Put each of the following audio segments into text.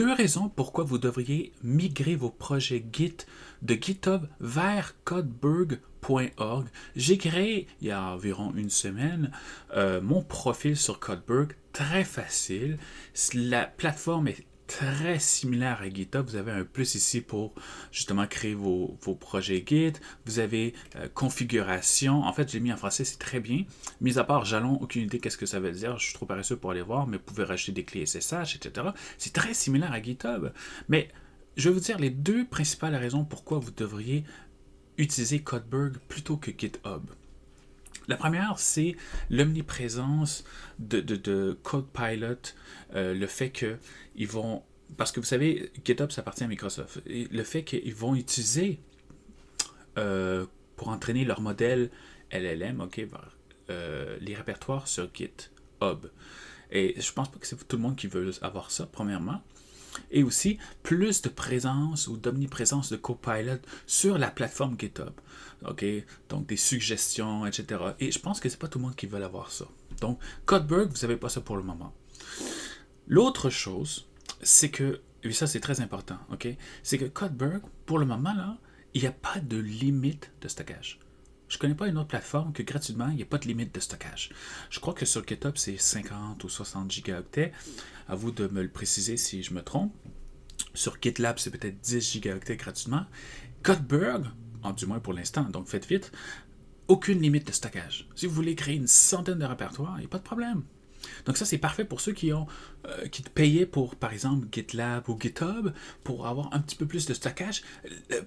2 raisons pourquoi vous devriez migrer vos projets Git de GitHub vers Codeberg.org. J'ai créé, il y a environ une semaine, mon profil sur Codeberg, très facile. La plateforme est très similaire à GitHub. Vous avez un plus ici pour justement créer vos projets Git. Vous avez configuration. En fait, j'ai mis en français, c'est très bien. Mis à part jalon, aucune idée qu'est-ce que ça veut dire. Je suis trop paresseux pour aller voir, mais vous pouvez rajouter des clés SSH, etc. C'est très similaire à GitHub. Mais je vais vous dire les 2 principales raisons pourquoi vous devriez utiliser Codeberg plutôt que GitHub. La première, c'est l'omniprésence de Copilot, le fait qu'ils vont... Parce que vous savez, GitHub, ça appartient à Microsoft. Et le fait qu'ils vont utiliser, pour entraîner leur modèle LLM, les répertoires sur GitHub. Et je pense pas que c'est tout le monde qui veut avoir ça, premièrement. Et aussi, plus de présence ou d'omniprésence de Copilot sur la plateforme GitHub. Donc, des suggestions, etc. Et je pense que c'est pas tout le monde qui veut avoir ça. Donc, Codeberg, vous n'avez pas ça pour le moment. L'autre chose, c'est que, et ça c'est très important, c'est que Codeberg, pour le moment, là, il n'y a pas de limite de stockage. Je ne connais pas une autre plateforme que gratuitement, il n'y a pas de limite de stockage. Je crois que sur GitHub, c'est 50 ou 60 gigaoctets. À vous de me le préciser si je me trompe. Sur GitLab, c'est peut-être 10 gigaoctets gratuitement. Codeberg, du moins pour l'instant, donc faites vite, aucune limite de stockage. Si vous voulez créer une centaine de répertoires, il n'y a pas de problème. Donc ça, c'est parfait pour ceux qui payaient pour, par exemple, GitLab ou GitHub pour avoir un petit peu plus de stockage,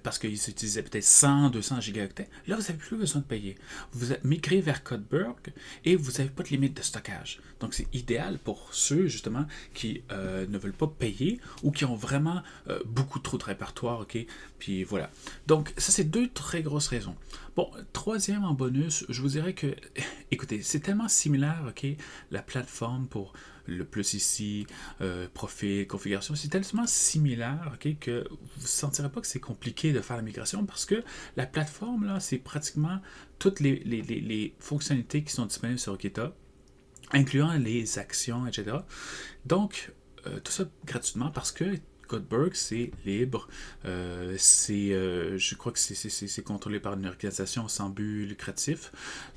parce qu'ils utilisaient peut-être 100, 200 gigaoctets. Là, vous n'avez plus besoin de payer. Vous migrez vers Codeberg et vous n'avez pas de limite de stockage. Donc c'est idéal pour ceux, justement, qui ne veulent pas payer ou qui ont vraiment beaucoup trop de répertoire, Puis voilà. Donc ça, c'est 2 très grosses raisons. Bon, troisième en bonus, je vous dirais que, écoutez, c'est tellement similaire, la plateforme pour le plus ici, profil, configuration, c'est tellement similaire, que vous ne sentirez pas que c'est compliqué de faire la migration parce que la plateforme, là, c'est pratiquement toutes les fonctionnalités qui sont disponibles sur GitHub, incluant les actions, etc. Donc, tout ça gratuitement parce que Codeberg, c'est libre. Je crois que c'est contrôlé par une organisation sans but lucratif.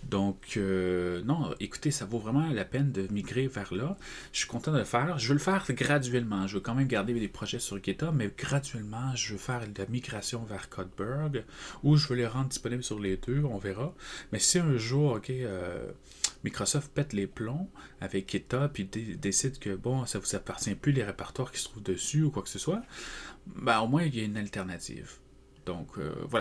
Donc, non, écoutez, ça vaut vraiment la peine de migrer vers là. Je suis content de le faire. Je veux le faire graduellement. Je veux quand même garder des projets sur GitHub, mais graduellement, je veux faire de la migration vers Codeberg ou je veux les rendre disponibles sur les 2, on verra. Mais si un jour, Microsoft pète les plombs avec GitHub et décide que, bon, ça vous appartient plus les répertoires qui se trouvent dessus ou quoi que ce soit, ben, au moins, il y a une alternative. Donc, voilà.